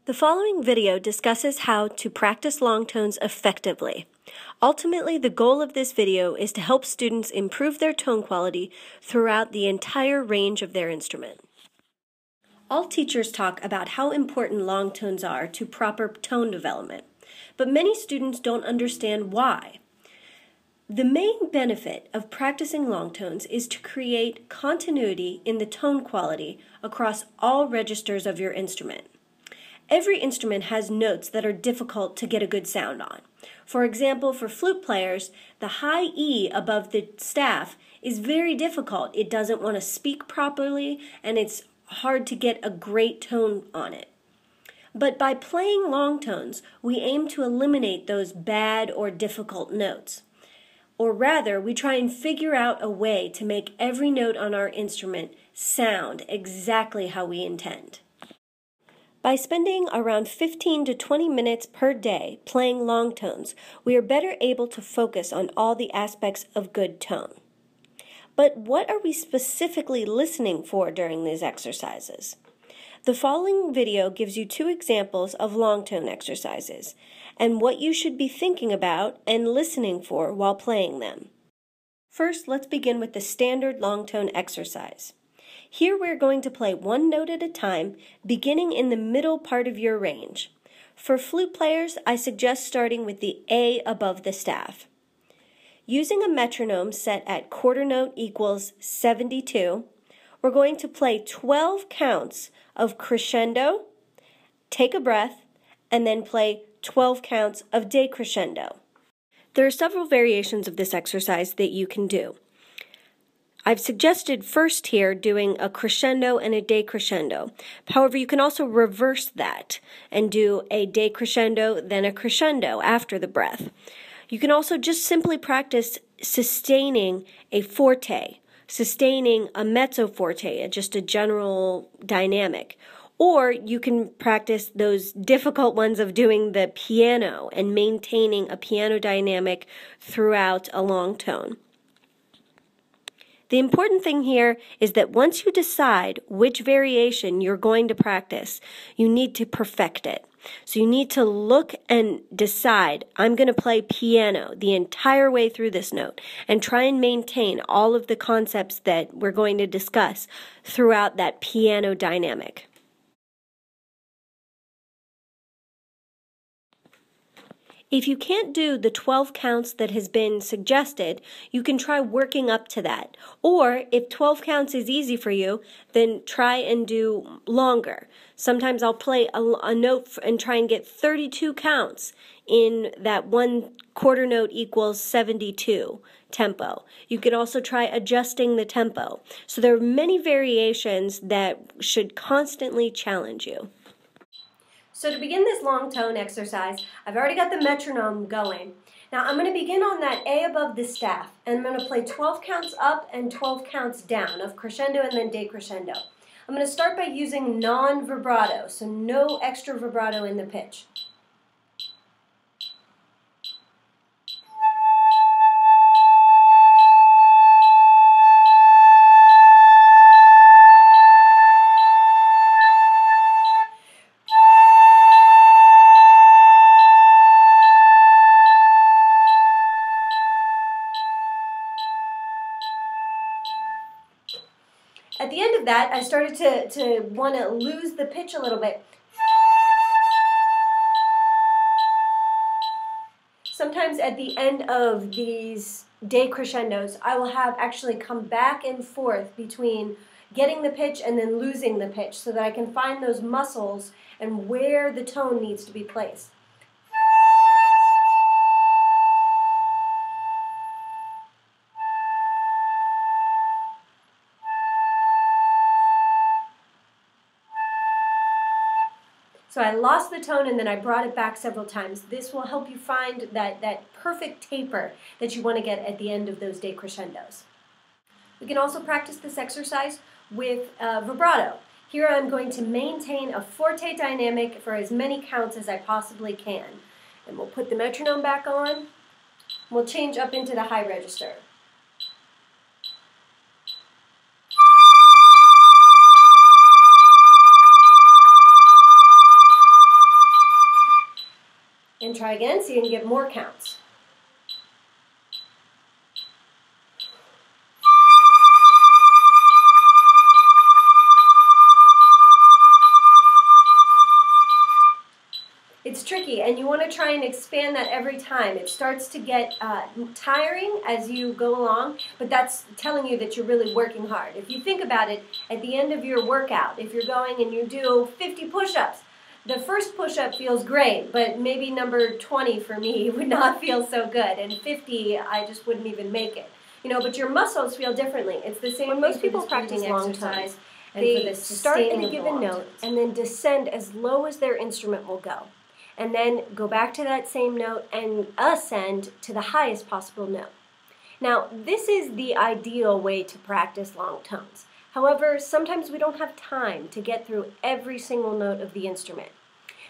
The following video discusses how to practice long tones effectively. Ultimately, the goal of this video is to help students improve their tone quality throughout the entire range of their instrument. All teachers talk about how important long tones are to proper tone development, but many students don't understand why. The main benefit of practicing long tones is to create continuity in the tone quality across all registers of your instrument. Every instrument has notes that are difficult to get a good sound on. For example, for flute players, the high E above the staff is very difficult. It doesn't want to speak properly, and it's hard to get a great tone on it. But by playing long tones, we aim to eliminate those bad or difficult notes. Or rather, we try and figure out a way to make every note on our instrument sound exactly how we intend. By spending around 15 to 20 minutes per day playing long tones, we are better able to focus on all the aspects of good tone. But what are we specifically listening for during these exercises? The following video gives you 2 examples of long tone exercises and what you should be thinking about and listening for while playing them. First, let's begin with the standard long tone exercise. Here we're going to play one note at a time, beginning in the middle part of your range. For flute players, I suggest starting with the A above the staff. Using a metronome set at quarter note equals 72, we're going to play 12 counts of crescendo, take a breath, and then play 12 counts of decrescendo. There are several variations of this exercise that you can do. I've suggested first here doing a crescendo and a decrescendo. However, you can also reverse that and do a decrescendo, then a crescendo after the breath. You can also just simply practice sustaining a forte, sustaining a mezzo forte, just a general dynamic. Or you can practice those difficult ones of doing the piano and maintaining a piano dynamic throughout a long tone. The important thing here is that once you decide which variation you're going to practice, you need to perfect it. So you need to look and decide, I'm going to play piano the entire way through this note and try and maintain all of the concepts that we're going to discuss throughout that piano dynamic. If you can't do the 12 counts that has been suggested, you can try working up to that. Or if 12 counts is easy for you, then try and do longer. Sometimes I'll play a note and try and get 32 counts in that one quarter note equals 72 tempo. You can also try adjusting the tempo. So there are many variations that should constantly challenge you. So to begin this long tone exercise, I've already got the metronome going. Now I'm going to begin on that A above the staff, and I'm going to play 12 counts up and 12 counts down of crescendo and then decrescendo. I'm going to start by using non-vibrato, so no extra vibrato in the pitch. At the end of that, I started to want to lose the pitch a little bit. Sometimes at the end of these decrescendos, I will have actually come back and forth between getting the pitch and then losing the pitch so that I can find those muscles and where the tone needs to be placed. So I lost the tone and then I brought it back several times. This will help you find that perfect taper that you want to get at the end of those decrescendos. We can also practice this exercise with vibrato. Here I'm going to maintain a forte dynamic for as many counts as I possibly can. And we'll put the metronome back on. We'll change up into the high register. try again so you can get more counts. It's tricky, and you want to try and expand that every time. It starts to get tiring as you go along, but that's telling you that you're really working hard. If you think about it, at the end of your workout, if you're going and you do 50 push-ups, the first push-up feels great, but maybe number 20 for me would not feel so good, and 50, I just wouldn't even make it. You know, but your muscles feel differently. It's the same when most people practice long tones. They start at a given note and then descend as low as their instrument will go, and then go back to that same note and ascend to the highest possible note. Now, this is the ideal way to practice long tones. However, sometimes we don't have time to get through every single note of the instrument.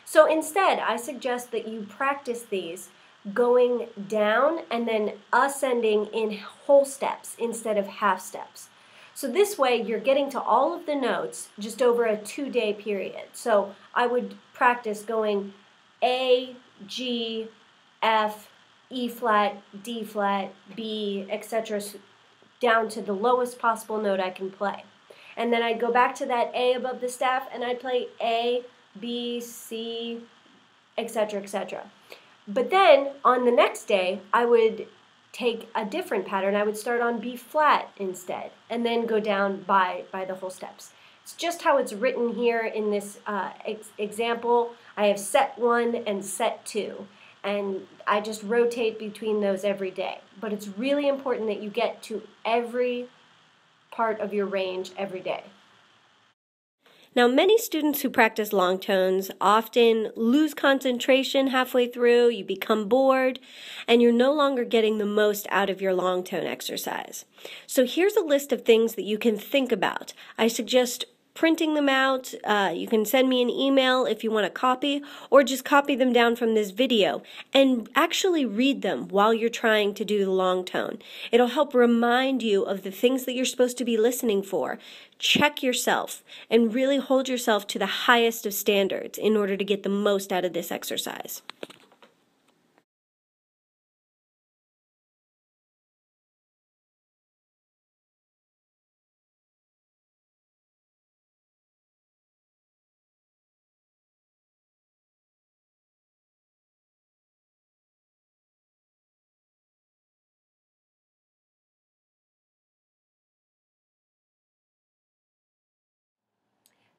So instead, I suggest that you practice these going down and then ascending in whole steps instead of half steps. So this way, you're getting to all of the notes just over a 2-day period. So I would practice going A, G, F, E flat, D flat, B, etc., down to the lowest possible note I can play. And then I'd go back to that A above the staff and I'd play A, B, C, etc., etc. But then on the next day, I would take a different pattern. I would start on B flat instead and then go down by the whole steps. It's just how it's written here in this example. I have set 1 and set 2, and I just rotate between those every day. But it's really important that you get to every part of your range every day. Now, many students who practice long tones often lose concentration halfway through, you become bored, and you're no longer getting the most out of your long tone exercise. So here's a list of things that you can think about. I suggest printing them out. You can send me an email if you want a copy, or just copy them down from this video and actually read them while you're trying to do the long tone. It'll help remind you of the things that you're supposed to be listening for. Check yourself and really hold yourself to the highest of standards in order to get the most out of this exercise.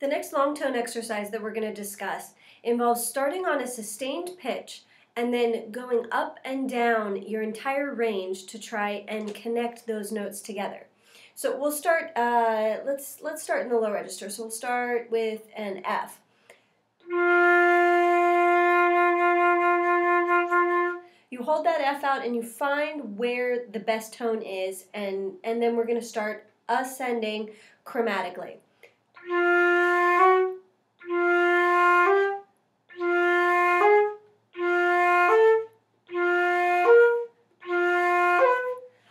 The next long tone exercise that we're going to discuss involves starting on a sustained pitch and then going up and down your entire range to try and connect those notes together. So we'll start, let's start in the low register. So we'll start with an F. You hold that F out and you find where the best tone is, and then we're going to start ascending chromatically.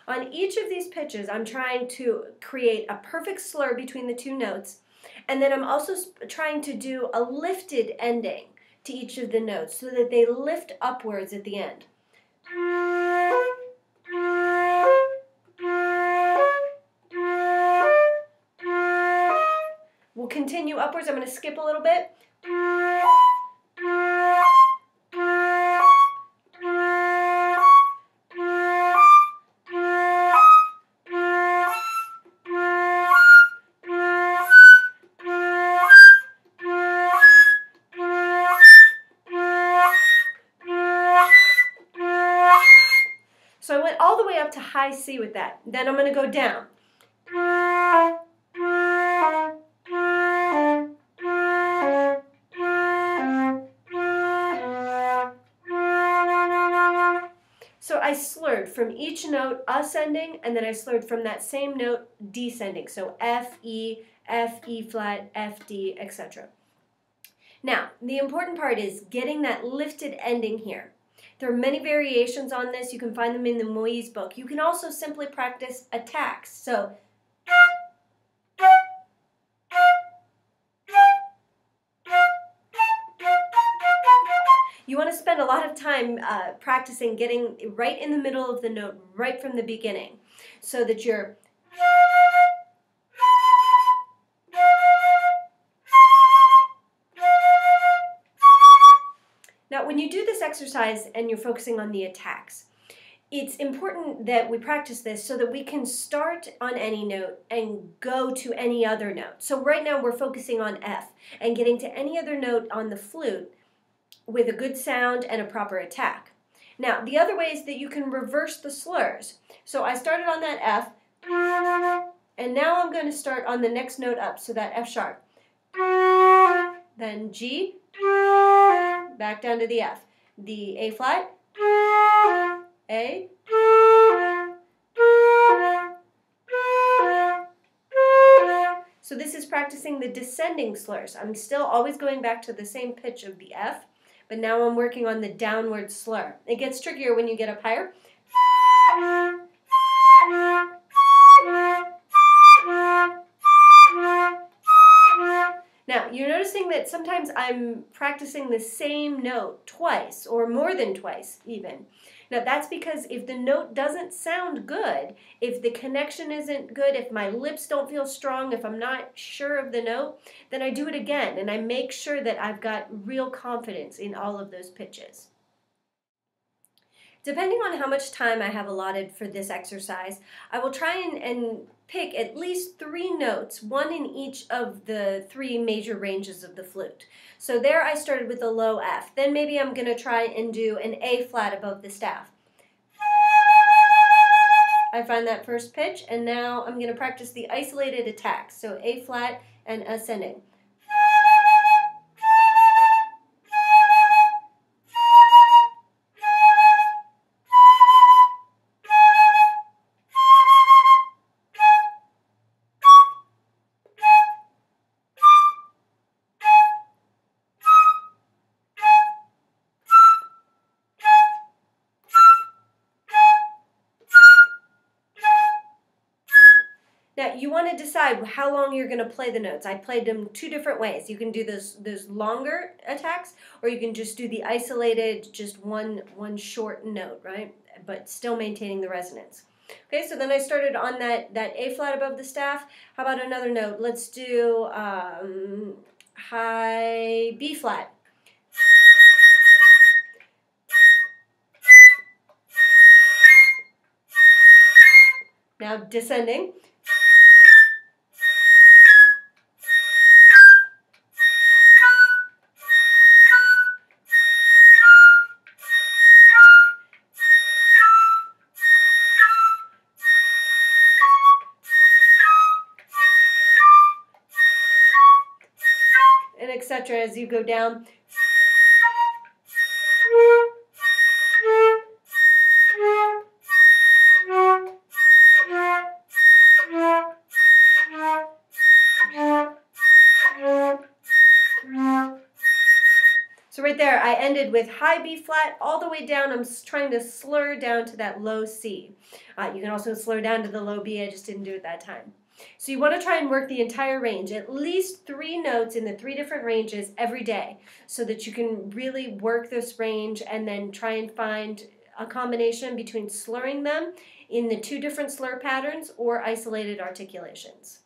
On each of these pitches, I'm trying to create a perfect slur between the two notes, and then I'm also trying to do a lifted ending to each of the notes so that they lift upwards at the end. We'll continue upwards. I'm going to skip a little bit. So I went all the way up to high C with that. Then I'm going to go down. So I slurred from each note ascending, and then I slurred from that same note descending. So F, E flat, F, D, etc. Now, the important part is getting that lifted ending here. There are many variations on this. You can find them in the Moise book. You can also simply practice attacks. So You want to spend a lot of time practicing getting right in the middle of the note right from the beginning so that you're Now, when you do this exercise and you're focusing on the attacks, it's important that we practice this so that we can start on any note and go to any other note. So right now we're focusing on F and getting to any other note on the flute with a good sound and a proper attack. Now, the other way is that you can reverse the slurs. So I started on that F, and now I'm going to start on the next note up, so that F sharp. Then G, back down to the F. The A flat, A, so this is practicing the descending slurs. I'm still always going back to the same pitch of the F, but now I'm working on the downward slur. It gets trickier when you get up higher. Now, you're noticing that sometimes I'm practicing the same note twice, or more than twice even. Now, that's because if the note doesn't sound good, if the connection isn't good, if my lips don't feel strong, if I'm not sure of the note, then I do it again, and I make sure that I've got real confidence in all of those pitches. Depending on how much time I have allotted for this exercise, I will try and pick at least 3 notes, one in each of the 3 major ranges of the flute. So there I started with a low F. Then maybe I'm going to try and do an A flat above the staff. I find that first pitch, and now I'm going to practice the isolated attacks. So A flat and ascending. Now, you want to decide how long you're going to play the notes. I played them 2 different ways. You can do those longer attacks, or you can just do the isolated, just one short note, right? But still maintaining the resonance. Okay, so then I started on that A flat above the staff. How about another note? Let's do high B flat. Now descending. And etc. as you go down. So right there, I ended with high B flat all the way down. I'm trying to slur down to that low C. You can also slur down to the low B. I just didn't do it that time. So you want to try and work the entire range, at least 3 notes in the 3 different ranges every day, so that you can really work this range and then try and find a combination between slurring them in the 2 different slur patterns or isolated articulations.